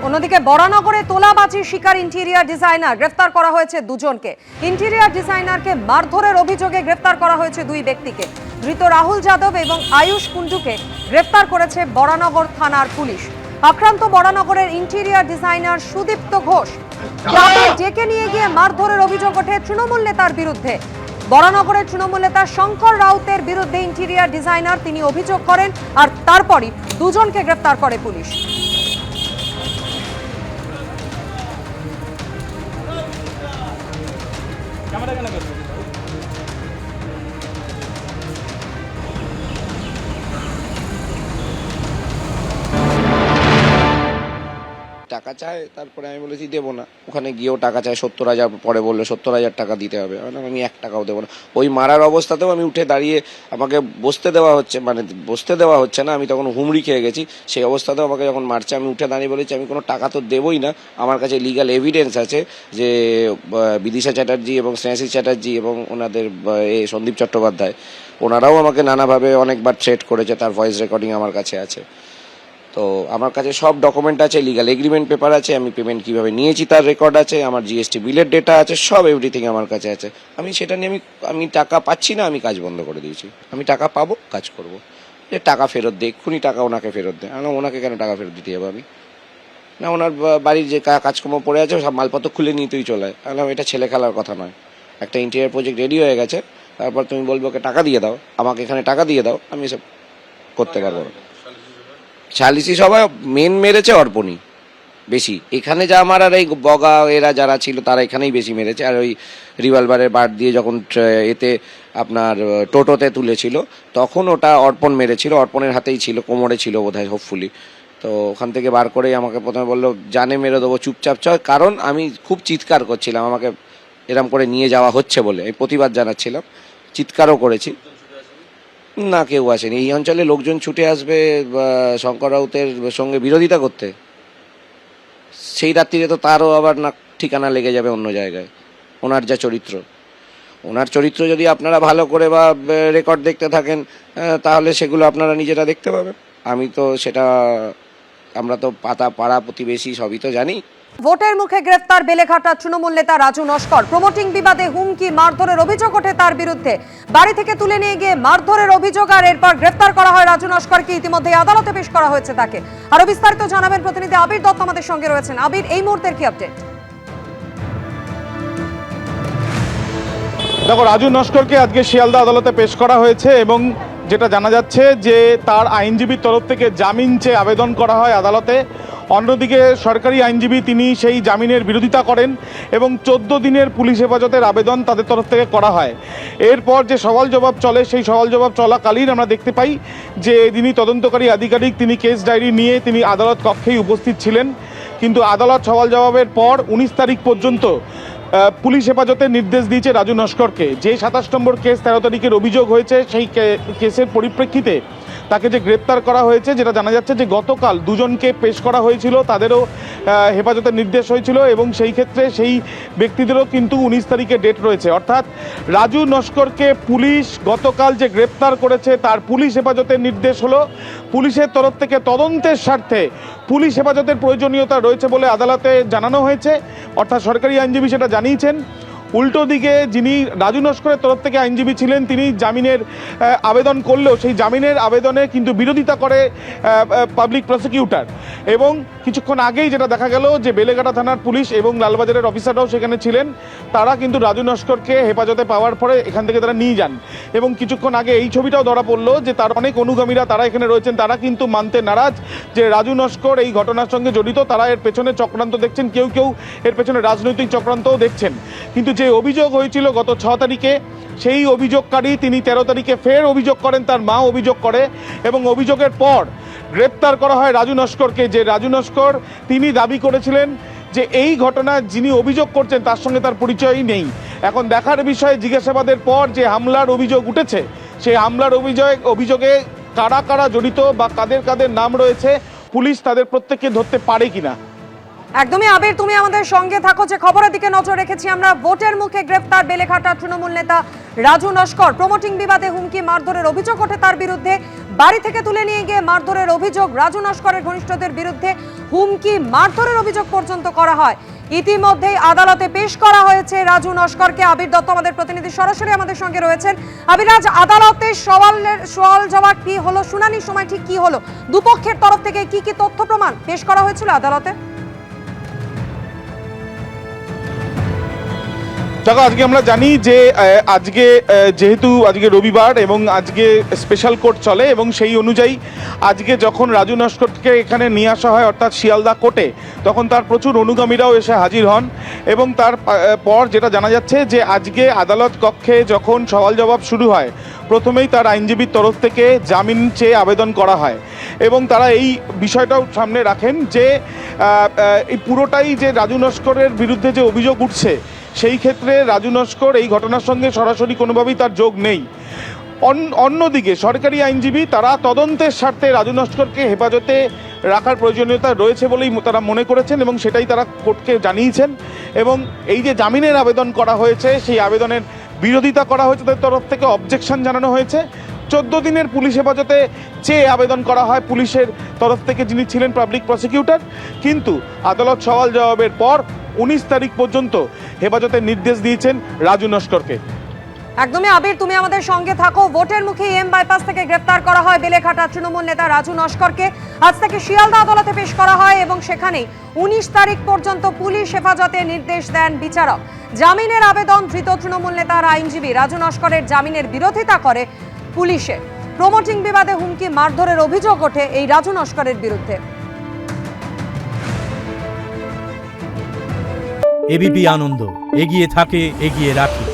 অন্যদিকে বরানগরে তোলাবাজির শিকার interior designer গ্রেফতার করা হয়েছে দুজনকে। ইন্টেরিয়ার ডিজাইনারকে মারধরের অভিযোগে গ্রেফতার করা হয়েছে দুই ব্যক্তিকে। ধৃত রাহুল যাদব এবং আয়ুষ কুন্ডুকে গ্রেফতার করেছে বরানগর থানার পুলিশ। আক্রান্ত বরানগরের ইন্টেরিয়ার ডিজাইনার সুদীপ্ত ঘোষ তাদের ডেকে নিয়ে গিয়ে মারধরের অভিযোগ ওঠে তৃণমূল নেতার বিরুদ্ধে। বরানগরের তৃণমূল নেতা শঙ্কর রাউতের বিরুদ্ধে ইন্টেরিয়ার ডিজাইনার তিনি অভিযোগ করেন, আর তারপরই দুজনকে গ্রেফতার করে পুলিশ। টাকা চায়, তারপরে আমি বলেছি দেবো না। ওখানে গিয়েও টাকা চায় 70,000, পরে বললো 70,000 টাকা দিতে হবে। আমি 1 টাকাও দেবো না। ওই মারার অবস্থাতেও আমি উঠে দাঁড়িয়ে আমাকে বসতে দেওয়া হচ্ছে না। আমি তখন হুমড়ি খেয়ে গেছি। সেই অবস্থাতেও আমাকে যখন মারছে আমি উঠে দাঁড়িয়ে বলেছি আমি কোনো টাকা তো দেবোই না। আমার কাছে লিগ্যাল এভিডেন্স আছে যে বিদিশা চ্যাটার্জি এবং স্নেহাশিস চ্যাটার্জি এবং ওনাদের সন্দীপ চট্টোপাধ্যায় ওনারাও আমাকে নানাভাবে অনেকবার থ্রেট করেছে। তার ভয়েস রেকর্ডিং আমার কাছে আছে। তো আমার কাছে সব ডকুমেন্ট আছে, লিগ্যাল এগ্রিমেন্ট পেপার আছে, আমি পেমেন্ট কীভাবে নিয়েছি তার রেকর্ড আছে, আমার জিএসটি বিলের ডেটা আছে, সব এভরিথিং আমার কাছে আছে। আমি সেটা নিয়ে আমি টাকা পাচ্ছি না, আমি কাজ বন্ধ করে দিয়েছি। আমি টাকা পাবো, কাজ করব। যে টাকা ফেরত দে, এক্ষুনি টাকা ওনাকে ফেরত দে। ওনাকে কেন টাকা ফেরত দিতে যাবো আমি? না, ওনার বাড়ির যে কাজকর্ম পড়ে আছে সব মালপত্র খুলে নিয়ে তুই চলে আয়। এটা ছেলে খেলার কথা নয়। একটা ইন্টেরিয়ার প্রজেক্ট রেডি হয়ে গেছে, তারপর তুমি বলবো ওকে টাকা দিয়ে দাও, আমাকে এখানে টাকা দিয়ে দাও, আমি এসব করতে পারবো না। সালিসি সবাই মেন মেরেছে অর্পণই বেশি। এখানে যা আমার আর এই বগা এরা যারা ছিল তারা এখানেই বেশি মেরেছে। আর ওই রিভলভারের বার দিয়ে যখন এতে আপনার টোটোতে তুলেছিল তখন ওটা অর্পণ মেরেছিল। অর্পণের হাতেই ছিল, কোমরে ছিল বোধহয়, হোপফুলি। তো ওখান থেকে বার করেই আমাকে প্রথমে বললো জানে মেরে দেবো, চুপচাপ চয়। কারণ আমি খুব চিৎকার করছিলাম, আমাকে এরম করে নিয়ে যাওয়া হচ্ছে বলে আমি প্রতিবাদ জানাচ্ছিলাম, চিৎকারও করেছি। না, কেউ আসেনি। এই অঞ্চলে লোকজন ছুটে আসবে শঙ্কর রাউতের সঙ্গে বিরোধিতা করতে? সেই রাত্রিরে তো তারও আবার না ঠিকানা লেগে যাবে অন্য জায়গায়। ওনার যা চরিত্র, ওনার চরিত্র যদি আপনারা ভালো করে বা রেকর্ড দেখতে থাকেন তাহলে সেগুলো আপনারা নিজেরা দেখতে পাবেন। আমি তো সেটা, আমরা তো পাড়া প্রতিবেশী সবই তো জানি। ভোটের মুখে গ্রেফতার বেলেঘাটা তৃণমূল নেতা রাজু নস্কর। প্রমোটিং বিবাদে হুমকি মারধরের অভিযোগ ওঠে তার বিরুদ্ধে। বাড়ি থেকে তুলে নিয়ে গিয়ে মারধরের অভিযোগ, আর এরপর গ্রেফতার করা হয় রাজু নস্করকে। ইতিমধ্যে আদালতে পেশ করা হয়েছে তাকে। আরো বিস্তারিত জানাবেন প্রতিনিধি আবির দত্ত আমাদের সঙ্গে রয়েছেন। আবির, এই মুহূর্তের কি আপডেট? দেখো, রাজু নস্করকে আজকে শিয়ালদা আদালতে পেশ করা হয়েছে এবং যেটা জানা যাচ্ছে যে তার আইনজীবীর তরফ থেকে জামিন চেয়ে আবেদন করা হয় আদালতে। অন্যদিকে সরকারি আইনজীবী তিনি সেই জামিনের বিরোধিতা করেন এবং 14 দিনের পুলিশ হেফাজতের আবেদন তাদের তরফ থেকে করা হয়। এরপর যে সওয়াল জবাব চলে, সেই সওয়াল জবাব চলাকালীন আমরা দেখতে পাই যে যিনি তদন্তকারী আধিকারিক তিনি কেস ডায়েরি নিয়ে তিনি আদালত কক্ষেই উপস্থিত ছিলেন। কিন্তু আদালত সওয়াল জবাবের পর 19 তারিখ পর্যন্ত পুলিশ হেফাজতের নির্দেশ দিয়েছে রাজু নস্করকে। যে 27 নম্বর কেস 13 তারিখের অভিযোগ হয়েছে, সেই কেসের পরিপ্রেক্ষিতে তাকে যে গ্রেপ্তার করা হয়েছে, যেটা জানা যাচ্ছে যে গতকাল দুজনকে পেশ করা হয়েছিল, তাদেরও হেফাজতের নির্দেশ হয়েছিল এবং সেই ক্ষেত্রে সেই ব্যক্তিদেরও কিন্তু 19 তারিখে ডেট রয়েছে। অর্থাৎ রাজু নস্করকে পুলিশ গতকাল যে গ্রেপ্তার করেছে তার পুলিশ হেফাজতের নির্দেশ হলো পুলিশের তরফ থেকে তদন্তের স্বার্থে পুলিশ হেফাজতের প্রয়োজনীয়তা রয়েছে বলে আদালতে জানানো হয়েছে। অর্থাৎ সরকারি আইনজীবী সেটা জানিয়েছেন। উল্টো দিকে যিনি রাজু নস্করের তরফ থেকে আইনজীবী ছিলেন তিনি জামিনের আবেদন করলেও সেই জামিনের আবেদনে কিন্তু বিরোধিতা করে পাবলিক প্রসিকিউটর। এবং কিছুক্ষণ আগেই যেটা দেখা গেল যে বেলেঘাটা থানার পুলিশ এবং লালবাজারের অফিসাররাও সেখানে ছিলেন, তারা কিন্তু রাজু নস্করকে হেফাজতে পাওয়ার পরে এখান থেকে তারা নিয়ে যান। এবং কিছুক্ষণ আগে এই ছবিটাও ধরা পড়লো যে তার অনেক অনুগামীরা তারা এখানে রয়েছেন, তারা কিন্তু মানতে নারাজ যে রাজু নস্কর এই ঘটনার সঙ্গে জড়িত। তারা এর পেছনে চক্রান্ত দেখছেন, কেউ কেউ এর পেছনে রাজনৈতিক চক্রান্তও দেখছেন। কিন্তু যে অভিযোগ হয়েছিল গত 6 তারিখে, সেই অভিযোগকারী তিনি 13 তারিখে ফের অভিযোগ করেন, তার মা অভিযোগ করে এবং অভিযোগের পর গ্রেপ্তার করা হয় রাজু নস্করকে। যে রাজু নস্কর তিনি দাবি করেছিলেন যে এই ঘটনা যিনি অভিযোগ করছেন তার সঙ্গে তার পরিচয়ই নেই। এখন দেখার বিষয়ে জিজ্ঞাসাবাদের পর যে হামলার অভিযোগ উঠেছে, সেই হামলার অভিযোগে কারা কারা জড়িত বা কাদের কাদের নাম রয়েছে, পুলিশ তাদের প্রত্যেককে ধরতে পারে কিনা। একদমই আবির, তুমি আমাদের সঙ্গে থাকো। যে খবরের দিকে নজর রেখেছি আমরা, ভোটের মুখে গ্রেফতার বেলেঘাটা তৃণমূল নেতা রাজু নস্কর। প্রমোটিং বিবাদে হুমকি মারধরের অভিযোগ ওঠে তার বিরুদ্ধে। বাড়ি থেকে তুলে নিয়ে গিয়ে মারধরের অভিযোগ, রাজু নস্করের ঘনিষ্ঠদের বিরুদ্ধে হুমকি, মারধরের অভিযোগ পর্যন্ত করা হয়। ইতিমধ্যেই আদালতে পেশ করা হয়েছে রাজু নস্করকে। আবির দত্ত আমাদের প্রতিনিধি সরাসরি আমাদের সঙ্গে রয়েছেন। আবিরাজ, আদালতে সওয়াল জবাব কি হলো, শুনানির সময় ঠিক কি হলো, দুপক্ষের তরফ থেকে কি কি তথ্য প্রমাণ পেশ করা হয়েছিল আদালতে? দেখো, আজকে আমরা জানি যে আজকে যেহেতু আজকে রবিবার এবং আজকে স্পেশাল কোর্ট চলে এবং সেই অনুযায়ী আজকে যখন রাজু নস্করকে এখানে নিয়ে আসা হয় অর্থাৎ শিয়ালদা কোর্টে, তখন তার প্রচুর অনুগামীরাও এসে হাজির হন এবং তার পর যেটা জানা যাচ্ছে যে আজকে আদালত কক্ষে যখন সওয়াল জবাব শুরু হয়, প্রথমেই তার আইনজীবীর তরফ থেকে জামিন চেয়ে আবেদন করা হয় এবং তারা এই বিষয়টাও সামনে রাখেন যে এই পুরোটাই যে রাজু নস্করের বিরুদ্ধে যে অভিযোগ উঠছে সেই ক্ষেত্রে রাজু নস্কর এই ঘটনার সঙ্গে সরাসরি কোনোভাবেই তার যোগ নেই। অন্যদিকে সরকারি আইনজীবী তারা তদন্তের স্বার্থে রাজু নস্করকে হেফাজতে রাখার প্রয়োজনীয়তা রয়েছে বলেই তারা মনে করেছেন এবং সেটাই তারা কোর্টকে জানিয়েছেন। এবং এই যে জামিনের আবেদন করা হয়েছে সেই আবেদনের বিরোধিতা করা হয়েছে, তাদের তরফ থেকে অবজেকশন জানানো হয়েছে। 14 দিনের পুলিশ হেফাজতে চেয়ে আবেদন করা হয় পুলিশের তরফ থেকে, যিনি ছিলেন পাবলিক প্রসিকিউটর। কিন্তু আদালত সওয়াল জবাবের পর 19 তারিখ পর্যন্ত হেফাজতের নির্দেশ দিয়েছেন রাজু নস্করকে। একদমই আবির, তুমি আমাদের সঙ্গে থাকো। ভোটের মুখে এম বাইপাস থেকে গ্রেফতার করা হয় বেলেঘাটা তৃণমূল নেতা রাজু নস্করকে। আজ থেকে শিয়ালদা আদালতে পেশ করা হয় এবং সেখানেই 19 তারিখ পর্যন্ত পুলিশ হেফাজতে নির্দেশ দেন বিচারক। জামিনের আবেদন ধৃত তৃণমূল নেতার আইনজীবী রাজু নস্করের জামিনের বিরোধিতা করে পুলিশে। প্রমোটিং বিবাদে হুমকি, মারধরের অভিযোগ ওঠে এই রাজু নস্করের বিরুদ্ধে। এবিপি আনন্দ, এগিয়ে থাকে, এগিয়ে রাখে।